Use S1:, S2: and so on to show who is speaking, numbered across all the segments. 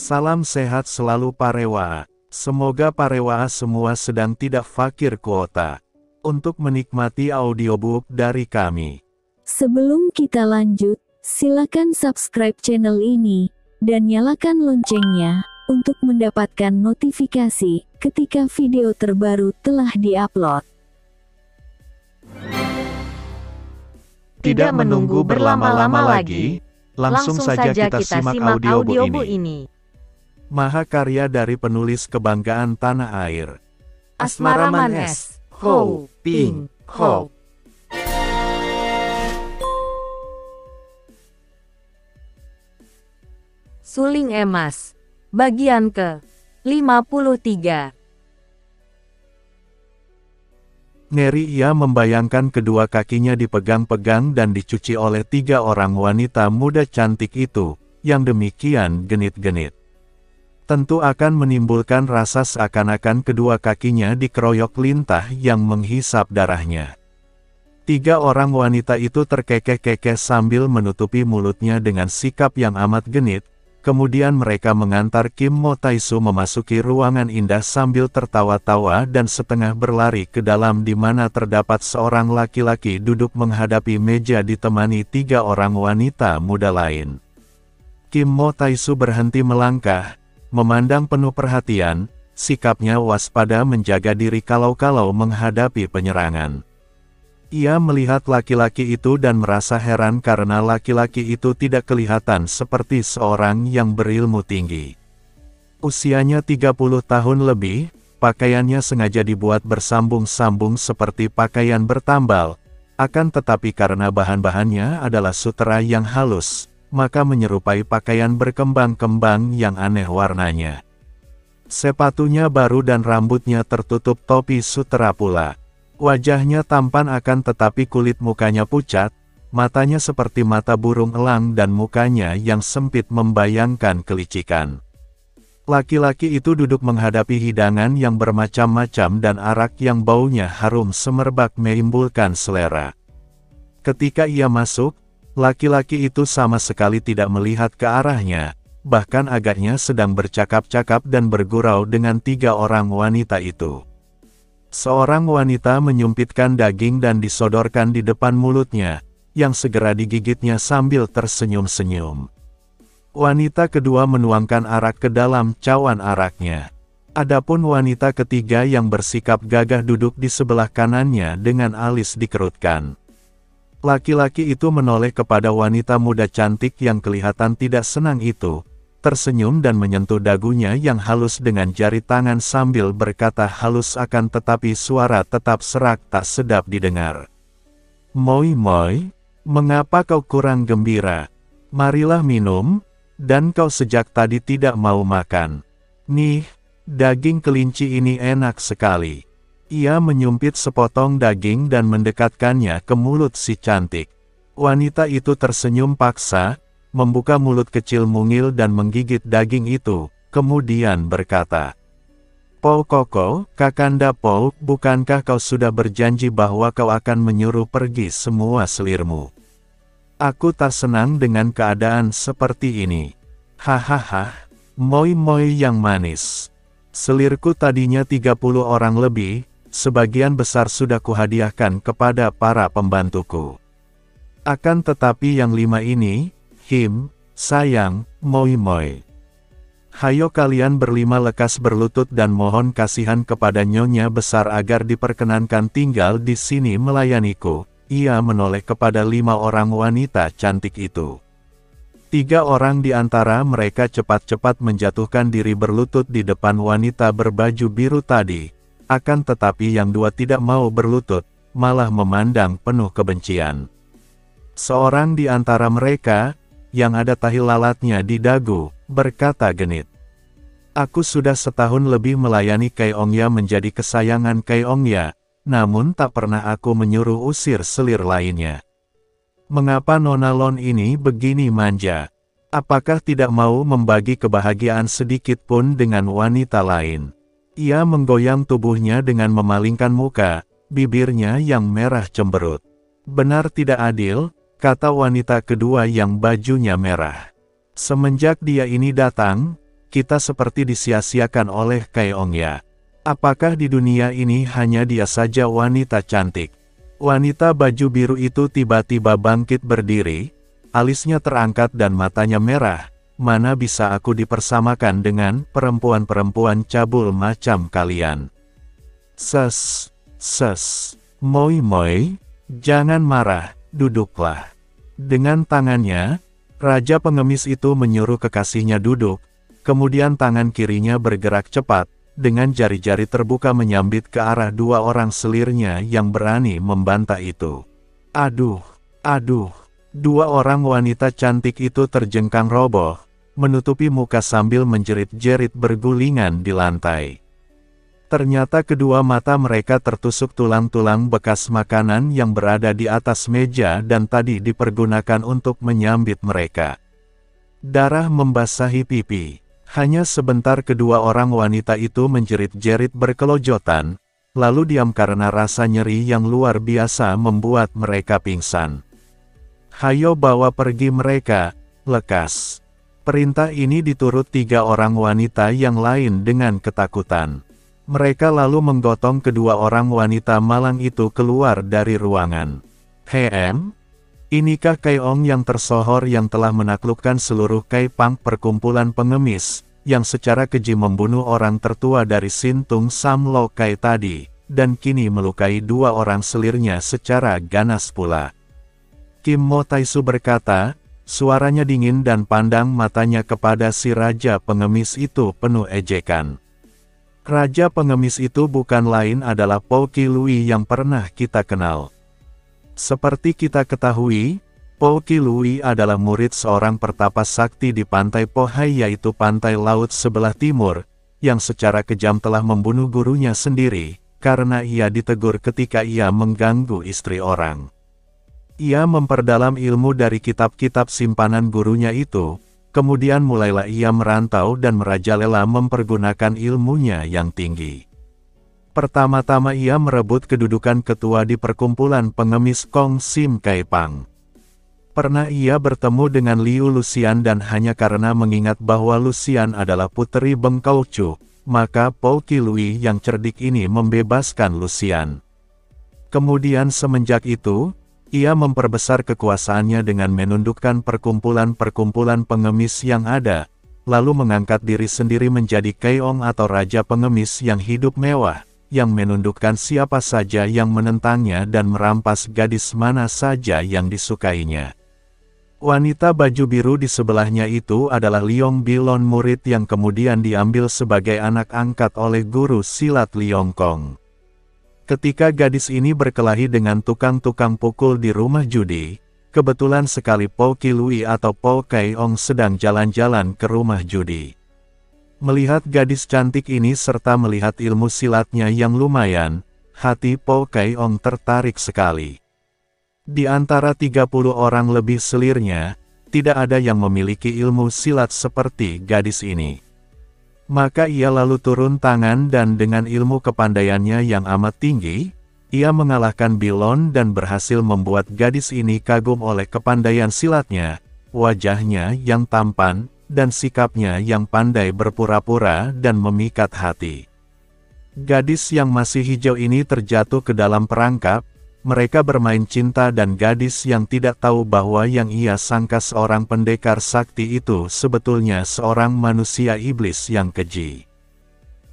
S1: Salam sehat selalu Parewa. Semoga Parewa semua sedang tidak fakir kuota untuk menikmati audiobook dari kami.
S2: Sebelum kita lanjut, silakan subscribe channel ini dan nyalakan loncengnya untuk mendapatkan notifikasi ketika video terbaru telah diupload.
S1: Tidak menunggu berlama-lama lagi, langsung saja kita simak audiobook ini. Mahakarya dari penulis kebanggaan tanah air, Asmaraman S. Ho Ping Ho.
S3: Suling Emas, bagian ke-53.
S1: Ngeri ia membayangkan kedua kakinya dipegang-pegang dan dicuci oleh 3 orang wanita muda cantik itu, yang demikian genit-genit. Tentu akan menimbulkan rasa seakan-akan kedua kakinya dikeroyok lintah yang menghisap darahnya. 3 orang wanita itu terkekeh-kekeh sambil menutupi mulutnya dengan sikap yang amat genit. Kemudian mereka mengantar Kim Mo Taisu memasuki ruangan indah sambil tertawa-tawa dan setengah berlari ke dalam di mana terdapat seorang laki-laki duduk menghadapi meja ditemani 3 orang wanita muda lain. Kim Mo Taisu berhenti melangkah, memandang penuh perhatian, sikapnya waspada menjaga diri kalau-kalau menghadapi penyerangan. Ia melihat laki-laki itu dan merasa heran karena laki-laki itu tidak kelihatan seperti seorang yang berilmu tinggi. Usianya 30 tahun lebih, pakaiannya sengaja dibuat bersambung-sambung seperti pakaian bertambal, akan tetapi karena bahan-bahannya adalah sutera yang halus, maka menyerupai pakaian berkembang-kembang yang aneh warnanya. Sepatunya baru dan rambutnya tertutup topi sutera pula. Wajahnya tampan akan tetapi kulit mukanya pucat, matanya seperti mata burung elang dan mukanya yang sempit membayangkan kelicikan. Laki-laki itu duduk menghadapi hidangan yang bermacam-macam dan arak yang baunya harum semerbak menimbulkan selera. Ketika ia masuk, laki-laki itu sama sekali tidak melihat ke arahnya, bahkan agaknya sedang bercakap-cakap dan bergurau dengan 3 orang wanita itu. Seorang wanita menyumpitkan daging dan disodorkan di depan mulutnya, yang segera digigitnya sambil tersenyum-senyum. Wanita kedua menuangkan arak ke dalam cawan araknya. Adapun wanita ketiga yang bersikap gagah duduk di sebelah kanannya dengan alis dikerutkan. Laki-laki itu menoleh kepada wanita muda cantik yang kelihatan tidak senang itu, tersenyum dan menyentuh dagunya yang halus dengan jari tangan sambil berkata halus akan tetapi suara tetap serak tak sedap didengar. "Moi moi, mengapa kau kurang gembira? Marilah minum, dan kau sejak tadi tidak mau makan. Nih, daging kelinci ini enak sekali." Ia menyumpit sepotong daging dan mendekatkannya ke mulut si cantik. Wanita itu tersenyum paksa, membuka mulut kecil mungil dan menggigit daging itu, kemudian berkata, "Po Koko, Kakanda Po, bukankah kau sudah berjanji bahwa kau akan menyuruh pergi semua selirmu? Aku tak senang dengan keadaan seperti ini. Hahaha, moi-moi yang manis. Selirku tadinya 30 orang lebih, sebagian besar sudah kuhadiahkan kepada para pembantuku. Akan tetapi yang 5 ini, Him, sayang, moi-moi. Hayo kalian berlima lekas berlutut dan mohon kasihan kepada nyonya besar agar diperkenankan tinggal di sini melayaniku." Ia menoleh kepada 5 orang wanita cantik itu. 3 orang di antara mereka cepat-cepat menjatuhkan diri berlutut di depan wanita berbaju biru tadi, akan tetapi yang 2 tidak mau berlutut, malah memandang penuh kebencian. Seorang di antara mereka, yang ada tahi lalatnya di dagu, berkata genit, "Aku sudah setahun lebih melayani Kai Ongya menjadi kesayangan Kai Ongya, namun tak pernah aku menyuruh usir selir lainnya. Mengapa Nona Lon ini begini manja? Apakah tidak mau membagi kebahagiaan sedikit pun dengan wanita lain?" Ia menggoyang tubuhnya dengan memalingkan muka, bibirnya yang merah cemberut. "Benar tidak adil," kata wanita kedua yang bajunya merah. "Semenjak dia ini datang, kita seperti disia-siakan oleh Kaeong ya. Apakah di dunia ini hanya dia saja wanita cantik? Wanita baju biru itu tiba-tiba bangkit berdiri, alisnya terangkat dan matanya merah. Mana bisa aku dipersamakan dengan perempuan-perempuan cabul macam kalian? Ses, moi, jangan marah, duduklah. Dengan tangannya, Raja Pengemis itu menyuruh kekasihnya duduk, kemudian tangan kirinya bergerak cepat, dengan jari-jari terbuka menyambit ke arah dua orang selirnya yang berani membantah itu. Aduh, dua orang wanita cantik itu terjengkang roboh, menutupi muka sambil menjerit-jerit bergulingan di lantai. Ternyata kedua mata mereka tertusuk tulang-tulang bekas makanan yang berada di atas meja dan tadi dipergunakan untuk menyambit mereka. Darah membasahi pipi. Hanya sebentar kedua orang wanita itu menjerit-jerit berkelojotan, lalu diam karena rasa nyeri yang luar biasa membuat mereka pingsan. Hayo bawa pergi mereka, lekas. Perintah ini diturut 3 orang wanita yang lain dengan ketakutan. Mereka lalu menggotong kedua orang wanita malang itu keluar dari ruangan. Inikah Kaeong yang tersohor yang telah menaklukkan seluruh Kaipang perkumpulan pengemis, yang secara keji membunuh orang tertua dari Sintung Sam Lokai tadi, dan kini melukai 2 orang selirnya secara ganas pula. Kim Mo Taisu berkata, suaranya dingin dan pandang matanya kepada si Raja Pengemis itu penuh ejekan. Raja Pengemis itu bukan lain adalah Po Qi Lui yang pernah kita kenal. Seperti kita ketahui, Po Qi Lui adalah murid seorang pertapa sakti di pantai Po Hai yaitu pantai laut sebelah timur, yang secara kejam telah membunuh gurunya sendiri, karena ia ditegur ketika ia mengganggu istri orang. Ia memperdalam ilmu dari kitab-kitab simpanan gurunya itu, kemudian mulailah ia merantau dan merajalela mempergunakan ilmunya yang tinggi. Pertama-tama ia merebut kedudukan ketua di perkumpulan pengemis Kong Sim Kaipang. Pernah ia bertemu dengan Liu Lucian dan hanya karena mengingat bahwa Lucian adalah puteri Bengkau Chu, maka Po Qi Lui yang cerdik ini membebaskan Lucian. Kemudian semenjak itu, ia memperbesar kekuasaannya dengan menundukkan perkumpulan-perkumpulan pengemis yang ada, lalu mengangkat diri sendiri menjadi Kaeong atau Raja Pengemis yang hidup mewah, yang menundukkan siapa saja yang menentangnya dan merampas gadis mana saja yang disukainya. Wanita baju biru di sebelahnya itu adalah Liong Bilon, murid yang kemudian diambil sebagai anak angkat oleh guru silat Liong Kong. Ketika gadis ini berkelahi dengan tukang-tukang pukul di rumah judi, kebetulan sekali Po Qi Lui atau Po Kaeong sedang jalan-jalan ke rumah judi. Melihat gadis cantik ini serta melihat ilmu silatnya yang lumayan, hati Po Kaeong tertarik sekali. Di antara 30 orang lebih selirnya, tidak ada yang memiliki ilmu silat seperti gadis ini. Maka ia lalu turun tangan dan dengan ilmu kepandaiannya yang amat tinggi, ia mengalahkan Bilon dan berhasil membuat gadis ini kagum oleh kepandaian silatnya, wajahnya yang tampan, dan sikapnya yang pandai berpura-pura dan memikat hati. Gadis yang masih hijau ini terjatuh ke dalam perangkap, mereka bermain cinta dan gadis yang tidak tahu bahwa yang ia sangka seorang pendekar sakti itu sebetulnya seorang manusia iblis yang keji.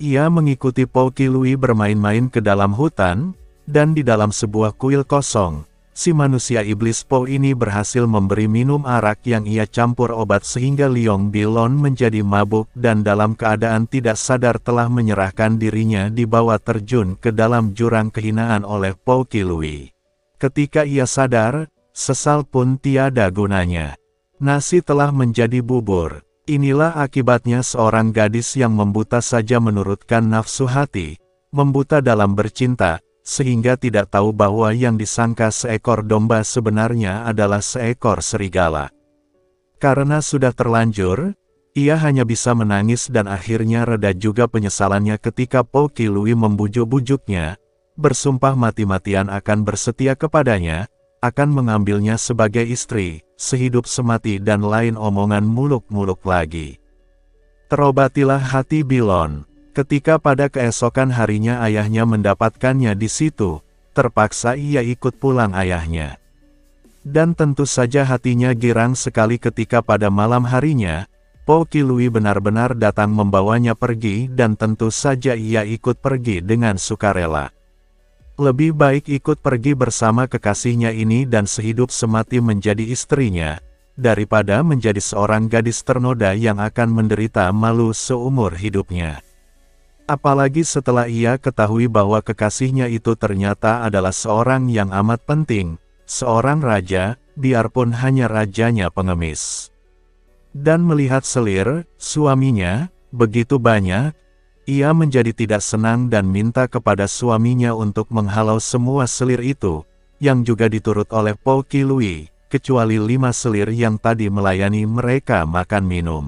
S1: Ia mengikuti Po Qi Lui bermain-main ke dalam hutan, dan di dalam sebuah kuil kosong, si manusia iblis Po ini berhasil memberi minum arak yang ia campur obat sehingga Liong Bilon menjadi mabuk dan dalam keadaan tidak sadar telah menyerahkan dirinya dibawa terjun ke dalam jurang kehinaan oleh Po Qi Lui. Ketika ia sadar, sesal pun tiada gunanya. Nasi telah menjadi bubur. Inilah akibatnya seorang gadis yang membuta saja menurutkan nafsu hati, membuta dalam bercinta, sehingga tidak tahu bahwa yang disangka seekor domba sebenarnya adalah seekor serigala. Karena sudah terlanjur, ia hanya bisa menangis dan akhirnya reda juga penyesalannya ketika Po Qi Lui membujuk-bujuknya, bersumpah mati-matian akan bersetia kepadanya, akan mengambilnya sebagai istri, sehidup semati dan lain omongan muluk-muluk lagi. Terobatilah hati Bilon. Ketika pada keesokan harinya ayahnya mendapatkannya di situ, terpaksa ia ikut pulang ayahnya. Dan tentu saja hatinya girang sekali ketika pada malam harinya, Po Qilui benar-benar datang membawanya pergi dan tentu saja ia ikut pergi dengan sukarela. Lebih baik ikut pergi bersama kekasihnya ini dan sehidup semati menjadi istrinya, daripada menjadi seorang gadis ternoda yang akan menderita malu seumur hidupnya. Apalagi setelah ia ketahui bahwa kekasihnya itu ternyata adalah seorang yang amat penting, seorang raja, biarpun hanya rajanya pengemis. Dan melihat selir, suaminya, begitu banyak, ia menjadi tidak senang dan minta kepada suaminya untuk menghalau semua selir itu, yang juga diturut oleh Po Qilui, kecuali 5 selir yang tadi melayani mereka makan minum.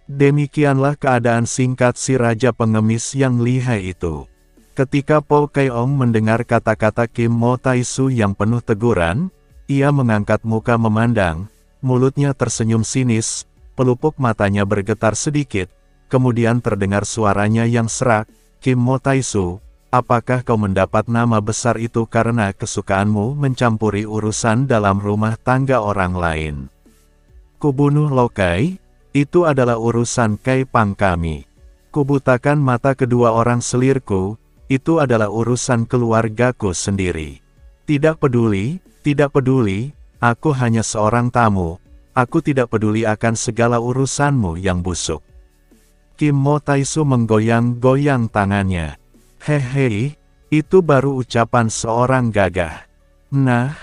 S1: Demikianlah keadaan singkat si raja pengemis yang lihai itu. Ketika Po Keong mendengar kata-kata Kim Mo Taisu yang penuh teguran, ia mengangkat muka memandang, mulutnya tersenyum sinis, pelupuk matanya bergetar sedikit, kemudian terdengar suaranya yang serak, Kim Mo Taisu, apakah kau mendapat nama besar itu karena kesukaanmu mencampuri urusan dalam rumah tangga orang lain? Kubunuh Lokai, itu adalah urusan Kai Pang kami. Kubutakan mata kedua orang selirku, itu adalah urusan keluargaku sendiri. Tidak peduli, aku hanya seorang tamu, aku tidak peduli akan segala urusanmu yang busuk. Kim Mo Taisu menggoyang-goyang tangannya. Hehe, itu baru ucapan seorang gagah. Nah,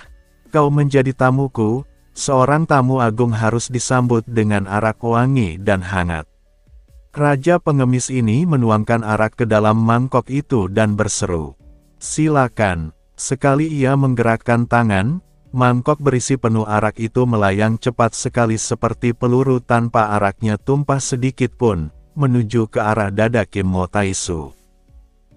S1: kau menjadi tamuku, seorang tamu agung harus disambut dengan arak wangi dan hangat. Raja pengemis ini menuangkan arak ke dalam mangkok itu dan berseru, "Silakan." Sekali ia menggerakkan tangan, mangkok berisi penuh arak itu melayang cepat sekali seperti peluru tanpa araknya tumpah sedikit pun, menuju ke arah dada Kim Mo Taisu.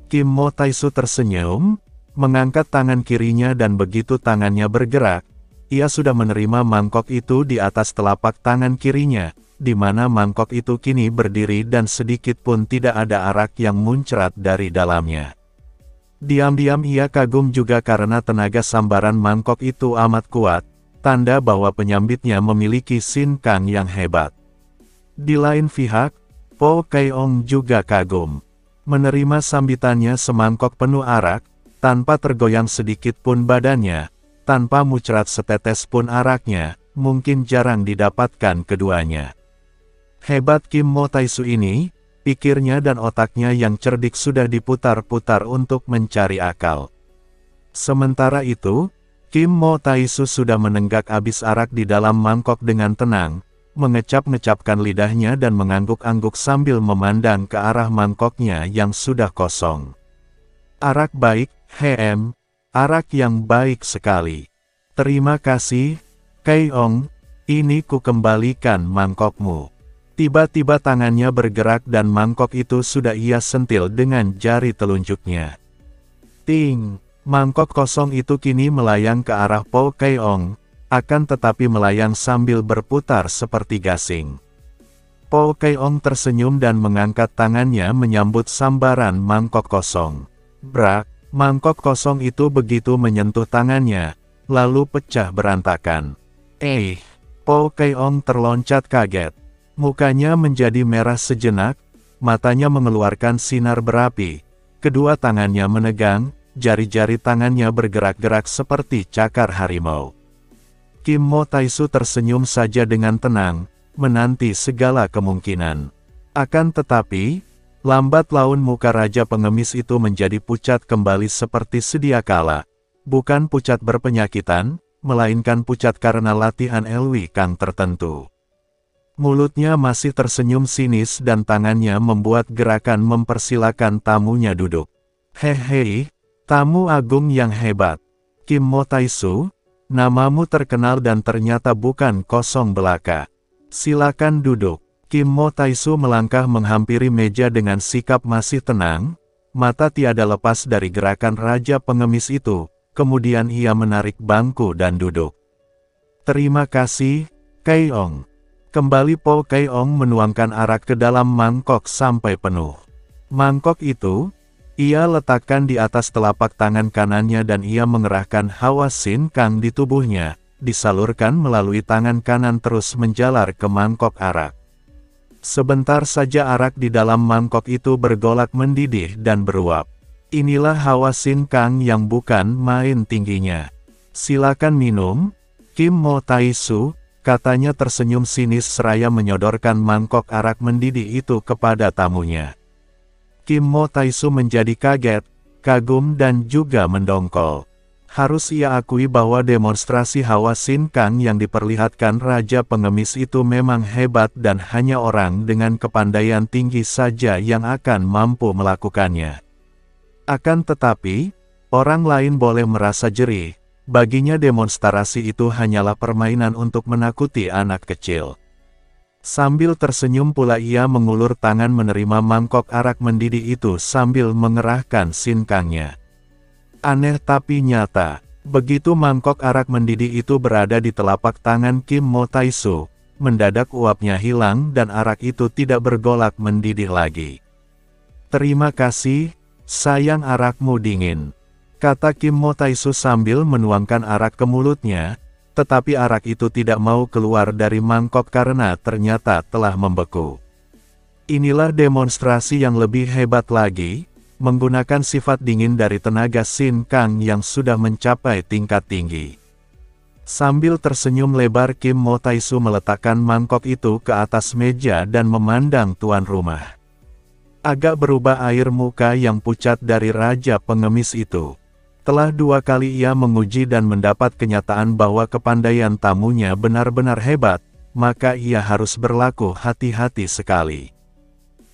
S1: Kim Mo Taisu tersenyum, mengangkat tangan kirinya dan begitu tangannya bergerak, ia sudah menerima mangkok itu di atas telapak tangan kirinya, di mana mangkok itu kini berdiri dan sedikit pun tidak ada arak yang muncrat dari dalamnya. Diam-diam ia kagum juga karena tenaga sambaran mangkok itu amat kuat, tanda bahwa penyambitnya memiliki sinkang yang hebat. Di lain pihak, Po Keong juga kagum. Menerima sambitannya semangkok penuh arak, tanpa tergoyang sedikit pun badannya, tanpa muncrat setetes pun araknya, mungkin jarang didapatkan keduanya. Hebat Kim Mo Taisu ini, pikirnya dan otaknya yang cerdik sudah diputar-putar untuk mencari akal. Sementara itu, Kim Mo Taisu sudah menenggak habis arak di dalam mangkok dengan tenang, mengecap-ngecapkan lidahnya dan mengangguk-angguk sambil memandang ke arah mangkoknya yang sudah kosong. Arak baik, arak yang baik sekali. Terima kasih, Keong, ini ku kembalikan mangkokmu. Tiba-tiba tangannya bergerak dan mangkok itu sudah ia sentil dengan jari telunjuknya. Ting, mangkok kosong itu kini melayang ke arah Po Keong, akan tetapi melayang sambil berputar seperti gasing. Po Keong tersenyum dan mengangkat tangannya menyambut sambaran mangkok kosong. Brak! Mangkok kosong itu begitu menyentuh tangannya, lalu pecah berantakan. Po Keong terloncat kaget. Mukanya menjadi merah sejenak, matanya mengeluarkan sinar berapi. Kedua tangannya menegang, jari-jari tangannya bergerak-gerak seperti cakar harimau. Kim Mo Taisu tersenyum saja dengan tenang, menanti segala kemungkinan. Akan tetapi, lambat laun muka raja pengemis itu menjadi pucat kembali seperti sedia kala. Bukan pucat berpenyakitan, melainkan pucat karena latihan Elwi Kang tertentu. Mulutnya masih tersenyum sinis dan tangannya membuat gerakan mempersilakan tamunya duduk. Hehe, tamu agung yang hebat. Kim Mo Taisu, namamu terkenal dan ternyata bukan kosong belaka. Silakan duduk. Kim Mo Taisu melangkah menghampiri meja dengan sikap masih tenang, mata tiada lepas dari gerakan raja pengemis itu, kemudian ia menarik bangku dan duduk. Terima kasih, Keong. Kembali Po Kai Ong menuangkan arak ke dalam mangkok sampai penuh. Mangkok itu, ia letakkan di atas telapak tangan kanannya dan ia mengerahkan hawa Sin Kang di tubuhnya, disalurkan melalui tangan kanan terus menjalar ke mangkok arak. Sebentar saja arak di dalam mangkok itu bergolak mendidih dan beruap. Inilah hawa Sin Kang yang bukan main tingginya. Silakan minum, Kim Mo Tai Su, katanya tersenyum sinis seraya menyodorkan mangkok arak mendidih itu kepada tamunya. Kim Mo Tai Su menjadi kaget, kagum dan juga mendongkol. Harus ia akui bahwa demonstrasi hawa Sin Kang yang diperlihatkan Raja Pengemis itu memang hebat dan hanya orang dengan kepandaian tinggi saja yang akan mampu melakukannya. Akan tetapi, orang lain boleh merasa jerih. Baginya demonstrasi itu hanyalah permainan untuk menakuti anak kecil. Sambil tersenyum pula ia mengulur tangan menerima mangkok arak mendidih itu sambil mengerahkan Sin Kangnya. Aneh tapi nyata, begitu mangkok arak mendidih itu berada di telapak tangan Kim Mo Tai Su, mendadak uapnya hilang dan arak itu tidak bergolak mendidih lagi. Terima kasih, sayang arakmu dingin, kata Kim Mo Tai Su sambil menuangkan arak ke mulutnya, tetapi arak itu tidak mau keluar dari mangkok karena ternyata telah membeku. Inilah demonstrasi yang lebih hebat lagi, menggunakan sifat dingin dari tenaga Sin Kang yang sudah mencapai tingkat tinggi. Sambil tersenyum lebar Kim Mo Tai Su meletakkan mangkok itu ke atas meja dan memandang tuan rumah. Agak berubah air muka yang pucat dari Raja Pengemis itu. Telah 2 kali ia menguji dan mendapat kenyataan bahwa kepandaian tamunya benar-benar hebat, maka ia harus berlaku hati-hati sekali.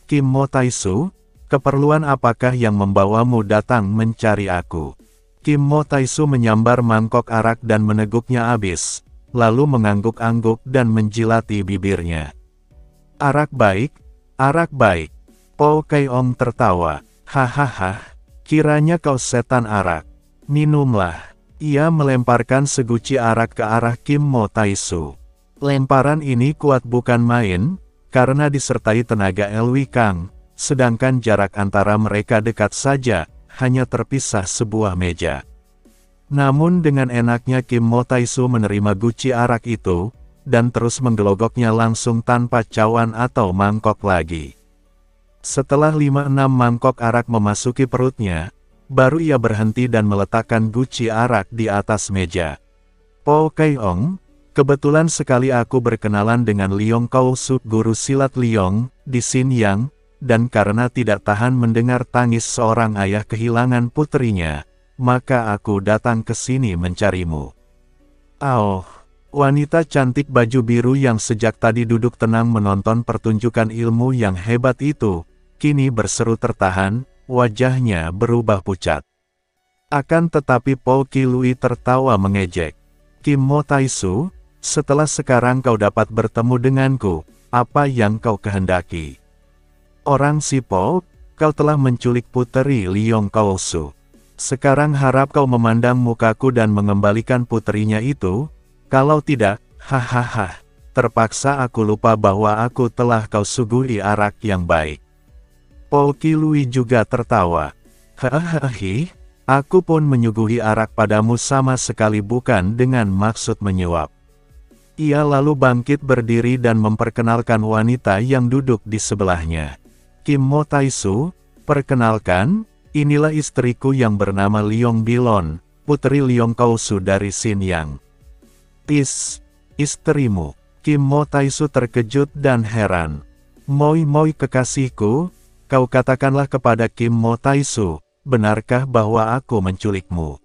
S1: Kim Mo Tai Su, keperluan apakah yang membawamu datang mencari aku? Kim Mo Tai Su menyambar mangkok arak dan meneguknya habis, lalu mengangguk-angguk dan menjilati bibirnya. Arak baik, arak baik. Po Kai Ong tertawa, hahaha, kiranya kau setan arak. Minumlah. Ia melemparkan seguci arak ke arah Kim Mo Tai Su. Lemparan ini kuat bukan main, karena disertai tenaga Elwi Kang, sedangkan jarak antara mereka dekat saja, hanya terpisah sebuah meja. Namun dengan enaknya Kim Mo Tai Su menerima guci arak itu, dan terus menggelogoknya langsung tanpa cawan atau mangkok lagi. Setelah 5-6 mangkok arak memasuki perutnya, baru ia berhenti dan meletakkan guci arak di atas meja. Po Kai Ong, kebetulan sekali aku berkenalan dengan Leong Kau Su, guru silat Leong, di Xinyang, dan karena tidak tahan mendengar tangis seorang ayah kehilangan putrinya, maka aku datang ke sini mencarimu. Oh, wanita cantik baju biru yang sejak tadi duduk tenang menonton pertunjukan ilmu yang hebat itu, kini berseru tertahan, wajahnya berubah pucat. Akan tetapi Po Ki Lui tertawa mengejek. Kim Mo Tai Su, setelah sekarang kau dapat bertemu denganku, apa yang kau kehendaki? Orang si Po, kau telah menculik puteri Leong Kau Su. Sekarang harap kau memandang mukaku dan mengembalikan puterinya itu, kalau tidak, hahaha, terpaksa aku lupa bahwa aku telah kau suguhi arak yang baik. Po Ki Lui juga tertawa. Hahaha, aku pun menyuguhi arak padamu sama sekali bukan dengan maksud menyuap. Ia lalu bangkit berdiri dan memperkenalkan wanita yang duduk di sebelahnya. Kim Mo Tai Su, perkenalkan, inilah istriku yang bernama Leong Bilon, putri Leong Kau Su dari Xinyang. Istrimu. Kim Mo Tai Su terkejut dan heran. Moi kekasihku, kau katakanlah kepada Kim Mo Tai Su, benarkah bahwa aku menculikmu?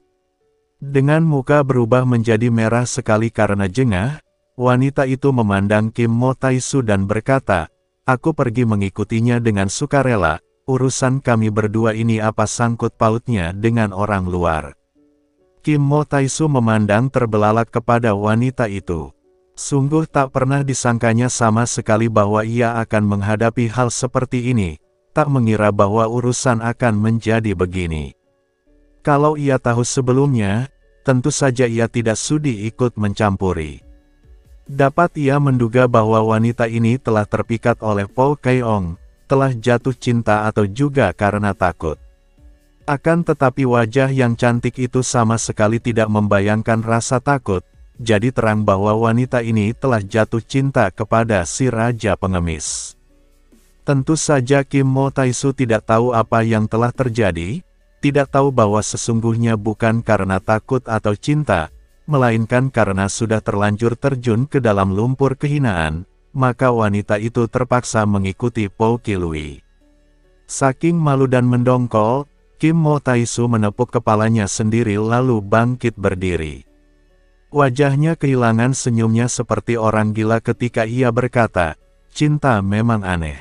S1: Dengan muka berubah menjadi merah sekali karena jengah, wanita itu memandang Kim Mo Tai Su dan berkata, aku pergi mengikutinya dengan sukarela, urusan kami berdua ini apa sangkut pautnya dengan orang luar? Kim Mo Tai Su memandang terbelalak kepada wanita itu. Sungguh tak pernah disangkanya sama sekali bahwa ia akan menghadapi hal seperti ini. Tak mengira bahwa urusan akan menjadi begini. Kalau ia tahu sebelumnya, tentu saja ia tidak sudi ikut mencampuri. Dapat ia menduga bahwa wanita ini telah terpikat oleh Po Keong, telah jatuh cinta atau juga karena takut. Akan tetapi wajah yang cantik itu sama sekali tidak membayangkan rasa takut, jadi terang bahwa wanita ini telah jatuh cinta kepada si Raja Pengemis. Tentu saja Kim Mo Taisu tidak tahu apa yang telah terjadi, tidak tahu bahwa sesungguhnya bukan karena takut atau cinta, melainkan karena sudah terlanjur terjun ke dalam lumpur kehinaan, maka wanita itu terpaksa mengikuti Po Kilui. Saking malu dan mendongkol, Kim Mo Taisu menepuk kepalanya sendiri lalu bangkit berdiri. Wajahnya kehilangan senyumnya seperti orang gila ketika ia berkata, "Cinta memang aneh.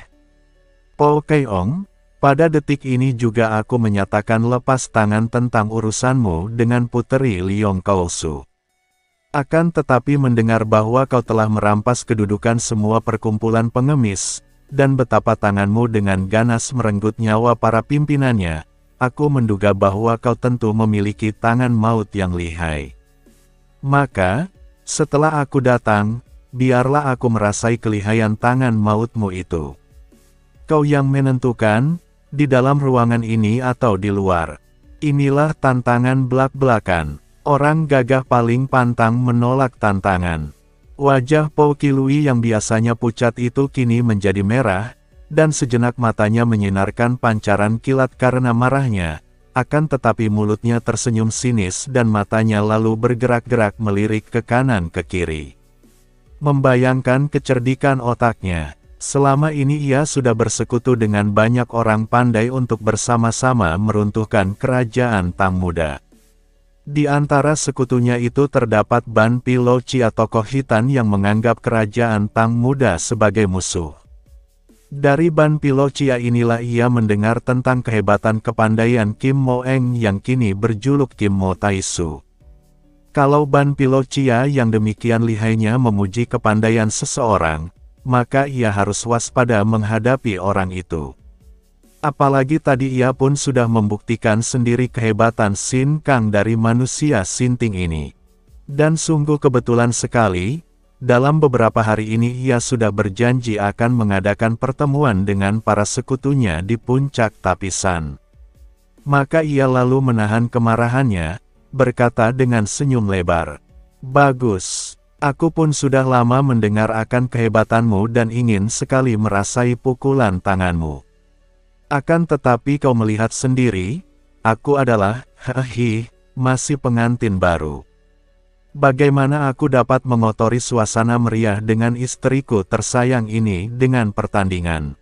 S1: Po Keong, pada detik ini juga aku menyatakan lepas tangan tentang urusanmu dengan Puteri Liong Kaosu. Akan tetapi mendengar bahwa kau telah merampas kedudukan semua perkumpulan pengemis, dan betapa tanganmu dengan ganas merenggut nyawa para pimpinannya, aku menduga bahwa kau tentu memiliki tangan maut yang lihai. Maka, setelah aku datang, biarlah aku merasai kelihayan tangan mautmu itu. Kau yang menentukan, di dalam ruangan ini atau di luar. Inilah tantangan belak-belakan. Orang gagah paling pantang menolak tantangan." Wajah Po Kilui yang biasanya pucat itu kini menjadi merah, dan sejenak matanya menyinarkan pancaran kilat karena marahnya, akan tetapi mulutnya tersenyum sinis dan matanya lalu bergerak-gerak melirik ke kanan ke kiri. Membayangkan kecerdikan otaknya. Selama ini ia sudah bersekutu dengan banyak orang pandai untuk bersama-sama meruntuhkan kerajaan Tang Muda. Di antara sekutunya itu terdapat Ban Pilo Chia, tokoh hitan yang menganggap kerajaan Tang Muda sebagai musuh. Dari Ban Pilo Chia inilah ia mendengar tentang kehebatan kepandaian Kim Mo Eng yang kini berjuluk Kim Mo Taisu. Kalau Ban Pilo Chia yang demikian lihainya memuji kepandaian seseorang, maka ia harus waspada menghadapi orang itu. Apalagi tadi ia pun sudah membuktikan sendiri kehebatan Sin Kang dari manusia Sinting ini. Dan sungguh kebetulan sekali, dalam beberapa hari ini ia sudah berjanji akan mengadakan pertemuan dengan para sekutunya di puncak Tapisan. Maka ia lalu menahan kemarahannya, berkata dengan senyum lebar, "Bagus. Aku pun sudah lama mendengar akan kehebatanmu dan ingin sekali merasai pukulan tanganmu. Akan tetapi kau melihat sendiri, aku adalah, masih pengantin baru. Bagaimana aku dapat mengotori suasana meriah dengan istriku tersayang ini dengan pertandingan?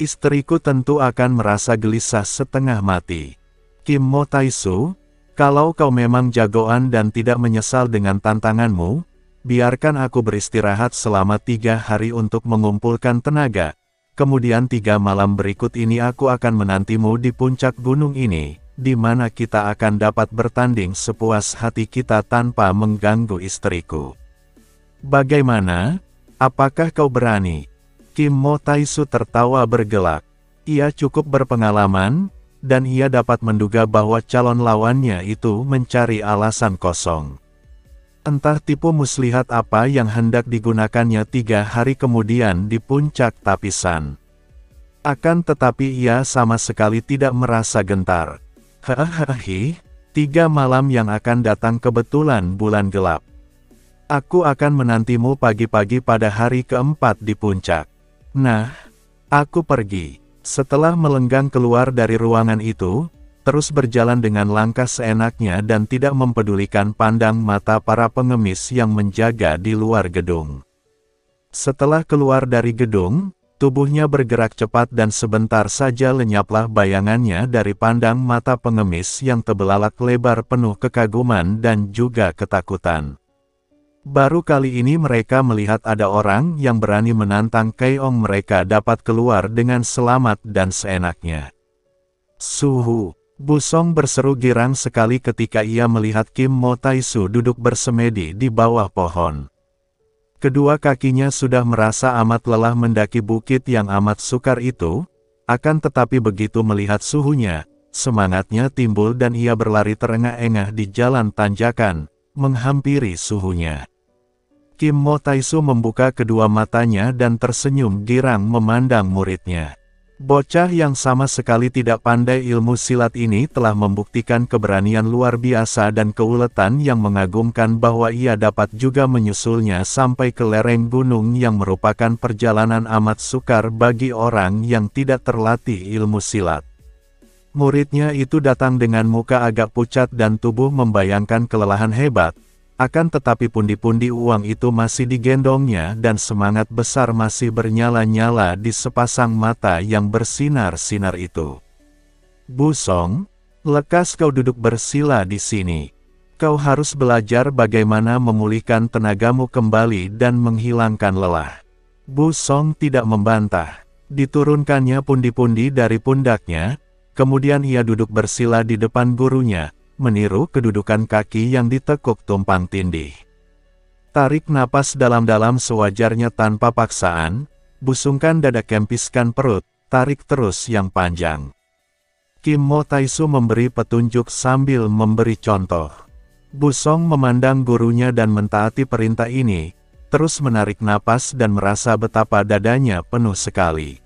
S1: Istriku tentu akan merasa gelisah setengah mati. Kim Mo Taisu, kalau kau memang jagoan dan tidak menyesal dengan tantanganmu, biarkan aku beristirahat selama 3 hari untuk mengumpulkan tenaga. Kemudian 3 malam berikut ini aku akan menantimu di puncak gunung ini, di mana kita akan dapat bertanding sepuas hati kita tanpa mengganggu istriku. Bagaimana? Apakah kau berani?" Kim Mo Taisu tertawa bergelak. Ia cukup berpengalaman, dan ia dapat menduga bahwa calon lawannya itu mencari alasan kosong. Entah tipu muslihat apa yang hendak digunakannya 3 hari kemudian di puncak Tapisan. Akan tetapi ia sama sekali tidak merasa gentar. 3 malam yang akan datang kebetulan bulan gelap. Aku akan menantimu pagi-pagi pada hari keempat di puncak. Nah, aku pergi." Setelah melenggang keluar dari ruangan itu, terus berjalan dengan langkah seenaknya dan tidak mempedulikan pandang mata para pengemis yang menjaga di luar gedung. Setelah keluar dari gedung, tubuhnya bergerak cepat dan sebentar saja lenyaplah bayangannya dari pandang mata pengemis yang terbelalak lebar penuh kekaguman dan juga ketakutan. Baru kali ini mereka melihat ada orang yang berani menantang Keong mereka dapat keluar dengan selamat dan seenaknya. "Suhu!" Busong berseru girang sekali ketika ia melihat Kim Mo Taisu duduk bersemedi di bawah pohon. Kedua kakinya sudah merasa amat lelah mendaki bukit yang amat sukar itu, akan tetapi begitu melihat suhunya, semangatnya timbul dan ia berlari terengah-engah di jalan tanjakan, menghampiri suhunya. Kim Mo Taisu membuka kedua matanya dan tersenyum girang memandang muridnya. Bocah yang sama sekali tidak pandai ilmu silat ini telah membuktikan keberanian luar biasa dan keuletan yang mengagumkan bahwa ia dapat juga menyusulnya sampai ke lereng gunung yang merupakan perjalanan amat sukar bagi orang yang tidak terlatih ilmu silat. Muridnya itu datang dengan muka agak pucat dan tubuh membayangkan kelelahan hebat. Akan tetapi pundi-pundi uang itu masih digendongnya dan semangat besar masih bernyala-nyala di sepasang mata yang bersinar-sinar itu. Bu Song, lekas kau duduk bersila di sini. Kau harus belajar bagaimana memulihkan tenagamu kembali dan menghilangkan lelah. Bu Song tidak membantah. Diturunkannya pundi-pundi dari pundaknya, kemudian ia duduk bersila di depan gurunya, meniru kedudukan kaki yang ditekuk tumpang tindih. Tarik napas dalam-dalam sewajarnya tanpa paksaan, busungkan dada, kempiskan perut, tarik terus yang panjang. Kim Mo Taisu memberi petunjuk sambil memberi contoh. Bu Song memandang gurunya dan mentaati perintah ini, terus menarik napas dan merasa betapa dadanya penuh sekali.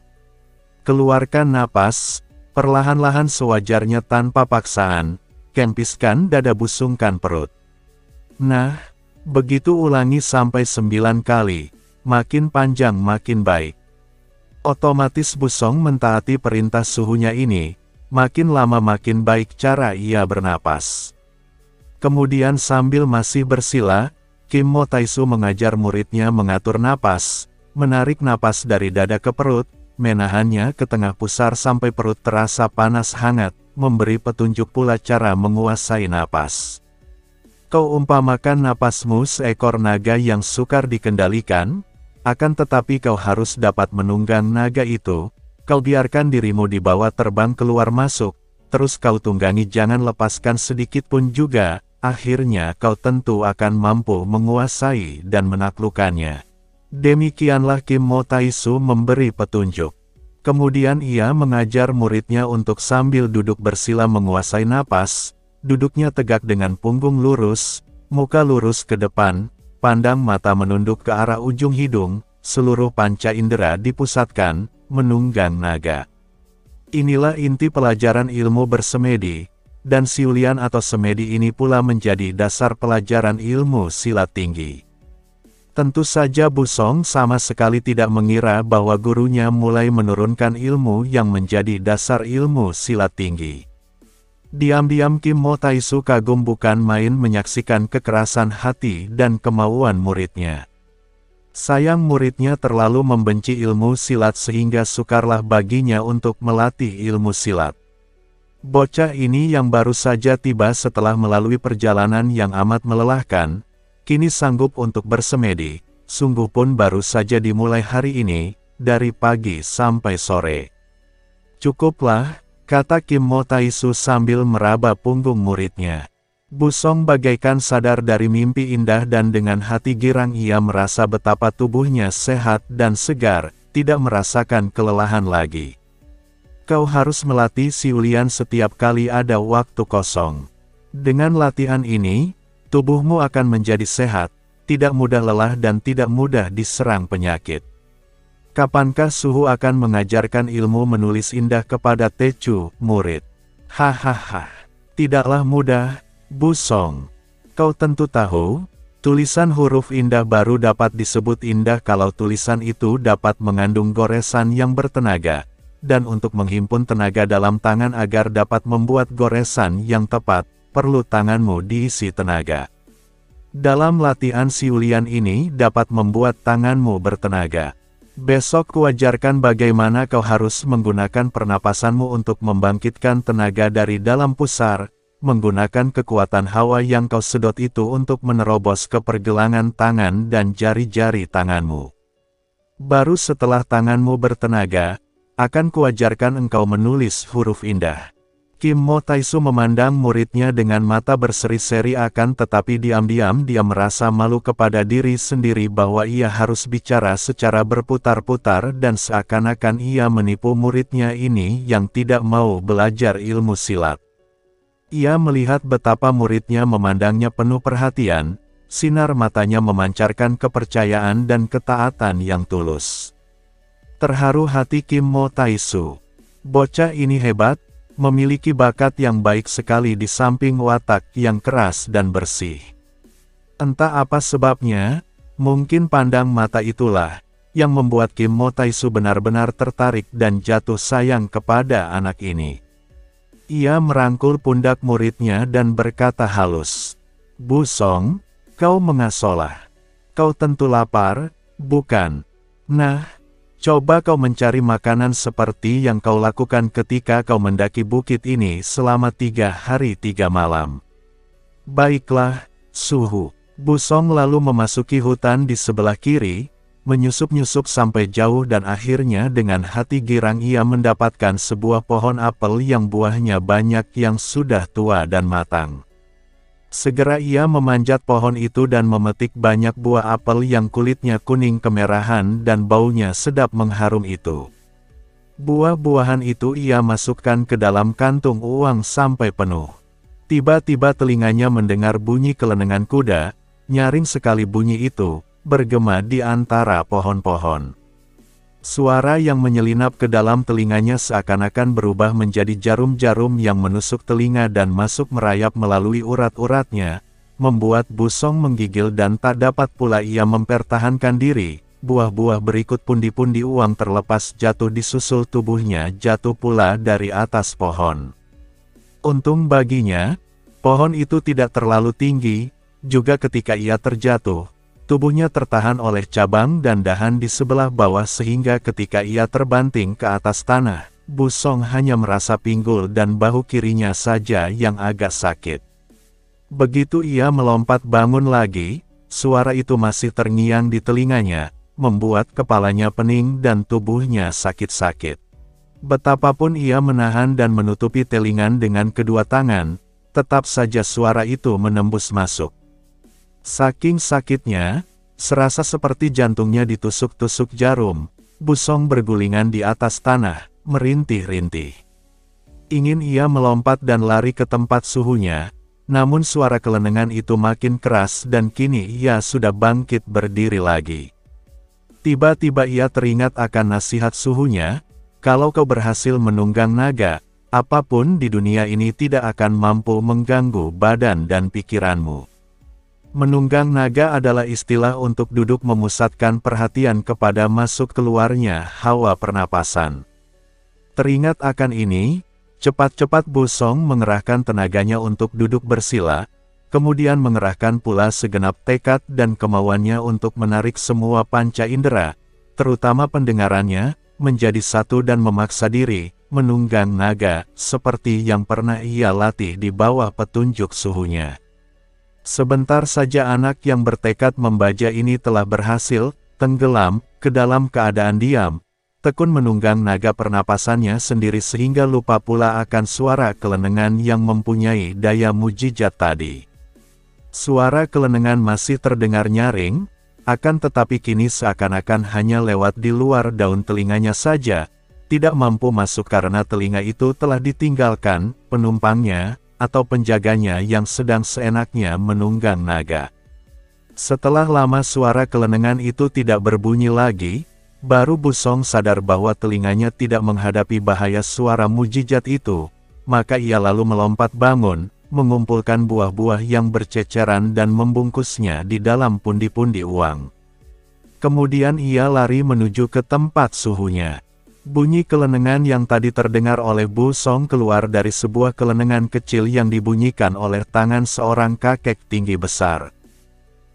S1: Keluarkan napas, perlahan-lahan sewajarnya tanpa paksaan, kempiskan dada, busungkan perut. Nah, begitu ulangi sampai 9 kali, makin panjang makin baik. Otomatis Bu Song mentaati perintah suhunya ini, makin lama makin baik cara ia bernapas. Kemudian sambil masih bersila, Kim Mo Taisu mengajar muridnya mengatur napas, menarik napas dari dada ke perut, menahannya ke tengah pusar sampai perut terasa panas hangat, memberi petunjuk pula cara menguasai napas. Kau umpamakan napasmu seekor naga yang sukar dikendalikan, akan tetapi kau harus dapat menunggang naga itu, kau biarkan dirimu dibawa terbang keluar masuk, terus kau tunggangi, jangan lepaskan sedikit pun juga, akhirnya kau tentu akan mampu menguasai dan menaklukkannya. Demikianlah Kim Mo Taisu memberi petunjuk. Kemudian ia mengajar muridnya untuk sambil duduk bersila menguasai napas, duduknya tegak dengan punggung lurus, muka lurus ke depan, pandang mata menunduk ke arah ujung hidung, seluruh panca indera dipusatkan, menunggang naga. Inilah inti pelajaran ilmu bersemedi, dan siulian atau semedi ini pula menjadi dasar pelajaran ilmu silat tinggi. Tentu saja Bu Song sama sekali tidak mengira bahwa gurunya mulai menurunkan ilmu yang menjadi dasar ilmu silat tinggi. Diam-diam Kim Mo Taisu kagum bukan main menyaksikan kekerasan hati dan kemauan muridnya. Sayang muridnya terlalu membenci ilmu silat sehingga sukarlah baginya untuk melatih ilmu silat. Bocah ini yang baru saja tiba setelah melalui perjalanan yang amat melelahkan, kini sanggup untuk bersemedi, sungguh pun baru saja dimulai hari ini, dari pagi sampai sore. Cukuplah, kata Kim Mo Taisu sambil meraba punggung muridnya. Bu Song bagaikan sadar dari mimpi indah dan dengan hati girang ia merasa betapa tubuhnya sehat dan segar, tidak merasakan kelelahan lagi. Kau harus melatih siulian setiap kali ada waktu kosong. Dengan latihan ini, tubuhmu akan menjadi sehat, tidak mudah lelah dan tidak mudah diserang penyakit. Kapankah Suhu akan mengajarkan ilmu menulis indah kepada Tecu, murid? Hahaha, tidaklah mudah, Bu Song. Kau tentu tahu, tulisan huruf indah baru dapat disebut indah kalau tulisan itu dapat mengandung goresan yang bertenaga, dan untuk menghimpun tenaga dalam tangan agar dapat membuat goresan yang tepat, perlu tanganmu diisi tenaga. Dalam latihan siulian ini dapat membuat tanganmu bertenaga. Besok kuajarkan bagaimana kau harus menggunakan pernapasanmu untuk membangkitkan tenaga dari dalam pusar, menggunakan kekuatan hawa yang kau sedot itu untuk menerobos ke pergelangan tangan dan jari-jari tanganmu. Baru setelah tanganmu bertenaga, akan kuajarkan engkau menulis huruf indah. Kim Mo Taisu memandang muridnya dengan mata berseri-seri, akan tetapi diam-diam dia merasa malu kepada diri sendiri bahwa ia harus bicara secara berputar-putar dan seakan-akan ia menipu muridnya ini yang tidak mau belajar ilmu silat. Ia melihat betapa muridnya memandangnya penuh perhatian, Sinar matanya memancarkan kepercayaan dan ketaatan yang tulus. Terharu hati Kim Mo Taisu. Bocah ini hebat, memiliki bakat yang baik sekali di samping watak yang keras dan bersih. Entah apa sebabnya, mungkin pandang mata itulah yang membuat Kim Mo Taisu benar-benar tertarik dan jatuh sayang kepada anak ini. Ia merangkul pundak muridnya dan berkata halus, "Bu Song, kau mengasolah. Kau tentu lapar, bukan? Nah, coba kau mencari makanan seperti yang kau lakukan ketika kau mendaki bukit ini selama 3 hari 3 malam. Baiklah, Suhu." Bu Song lalu memasuki hutan di sebelah kiri, menyusup-nyusup sampai jauh dan akhirnya dengan hati girang ia mendapatkan sebuah pohon apel yang buahnya banyak yang sudah tua dan matang. Segera ia memanjat pohon itu dan memetik banyak buah apel yang kulitnya kuning kemerahan dan baunya sedap mengharum itu. Buah-buahan itu ia masukkan ke dalam kantung uang sampai penuh. Tiba-tiba telinganya mendengar bunyi kelenengan kuda, nyaring sekali bunyi itu, bergema di antara pohon-pohon. Suara yang menyelinap ke dalam telinganya seakan-akan berubah menjadi jarum-jarum yang menusuk telinga dan masuk merayap melalui urat-uratnya, membuat Bu Song menggigil dan tak dapat pula ia mempertahankan diri. Buah-buah berikut pundi-pundi uang terlepas jatuh di susul tubuhnya jatuh pula dari atas pohon. Untung baginya, pohon itu tidak terlalu tinggi, juga ketika ia terjatuh, tubuhnya tertahan oleh cabang dan dahan di sebelah bawah sehingga ketika ia terbanting ke atas tanah, Bu Song hanya merasa pinggul dan bahu kirinya saja yang agak sakit. Begitu ia melompat bangun lagi, suara itu masih terngiang di telinganya, membuat kepalanya pening dan tubuhnya sakit-sakit. Betapapun ia menahan dan menutupi telingan dengan kedua tangan, tetap saja suara itu menembus masuk. Saking sakitnya, serasa seperti jantungnya ditusuk-tusuk jarum, Bu Song bergulingan di atas tanah, merintih-rintih. Ingin ia melompat dan lari ke tempat suhunya, namun suara kelenengan itu makin keras dan kini ia sudah bangkit berdiri lagi. Tiba-tiba ia teringat akan nasihat suhunya, "Kalau kau berhasil menunggang naga, apapun di dunia ini tidak akan mampu mengganggu badan dan pikiranmu." Menunggang naga adalah istilah untuk duduk memusatkan perhatian kepada masuk keluarnya hawa pernapasan. Teringat akan ini, cepat-cepat Bu Song mengerahkan tenaganya untuk duduk bersila, kemudian mengerahkan pula segenap tekad dan kemauannya untuk menarik semua panca indera, terutama pendengarannya, menjadi satu dan memaksa diri, menunggang naga, seperti yang pernah ia latih di bawah petunjuk suhunya. Sebentar saja anak yang bertekad membaja ini telah berhasil, tenggelam, ke dalam keadaan diam, tekun menunggang naga pernapasannya sendiri sehingga lupa pula akan suara kelenengan yang mempunyai daya mujizat tadi. Suara kelenengan masih terdengar nyaring, akan tetapi kini seakan-akan hanya lewat di luar daun telinganya saja, tidak mampu masuk karena telinga itu telah ditinggalkan penumpangnya, atau penjaganya yang sedang seenaknya menunggang naga. Setelah lama suara kelenengan itu tidak berbunyi lagi, baru Bu Song sadar bahwa telinganya tidak menghadapi bahaya suara mujizat itu, maka ia lalu melompat bangun, mengumpulkan buah-buah yang berceceran dan membungkusnya di dalam pundi-pundi uang. Kemudian ia lari menuju ke tempat suhunya. Bunyi kelenengan yang tadi terdengar oleh Bu Song keluar dari sebuah kelenengan kecil yang dibunyikan oleh tangan seorang kakek tinggi besar.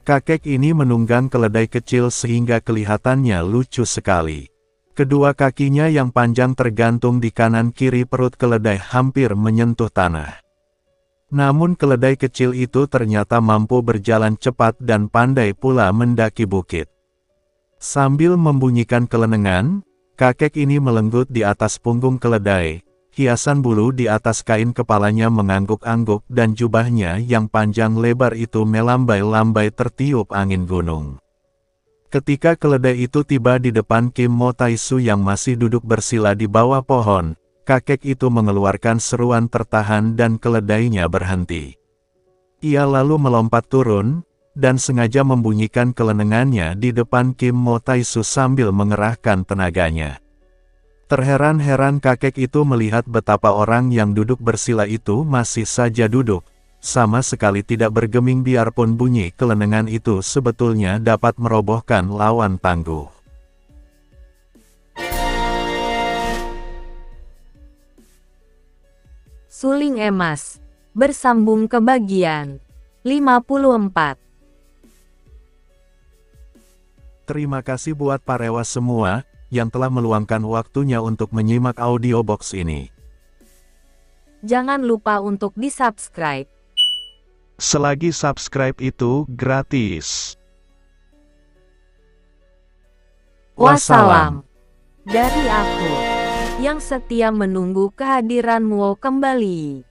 S1: Kakek ini menunggang keledai kecil sehingga kelihatannya lucu sekali. Kedua kakinya yang panjang tergantung di kanan kiri perut keledai hampir menyentuh tanah. Namun keledai kecil itu ternyata mampu berjalan cepat dan pandai pula mendaki bukit. Sambil membunyikan kelenengan, kakek ini melenggut di atas punggung keledai, hiasan bulu di atas kain kepalanya mengangguk-angguk dan jubahnya yang panjang lebar itu melambai-lambai tertiup angin gunung. Ketika keledai itu tiba di depan Kim Mo Taisu yang masih duduk bersila di bawah pohon, kakek itu mengeluarkan seruan tertahan dan keledainya berhenti. Ia lalu melompat turun, dan sengaja membunyikan kelenengannya di depan Kim Mo Taisu sambil mengerahkan tenaganya. Terheran-heran kakek itu melihat betapa orang yang duduk bersila itu masih saja duduk, sama sekali tidak bergeming biarpun bunyi kelenengan itu sebetulnya dapat merobohkan lawan tangguh.
S3: Suling emas. Bersambung ke bagian 54.
S1: Terima kasih buat parewa semua yang telah meluangkan waktunya untuk menyimak audiobox ini.
S3: Jangan lupa untuk di-subscribe.
S1: Selagi subscribe itu gratis.
S3: Wassalam. Dari aku, yang setia menunggu kehadiranmu kembali.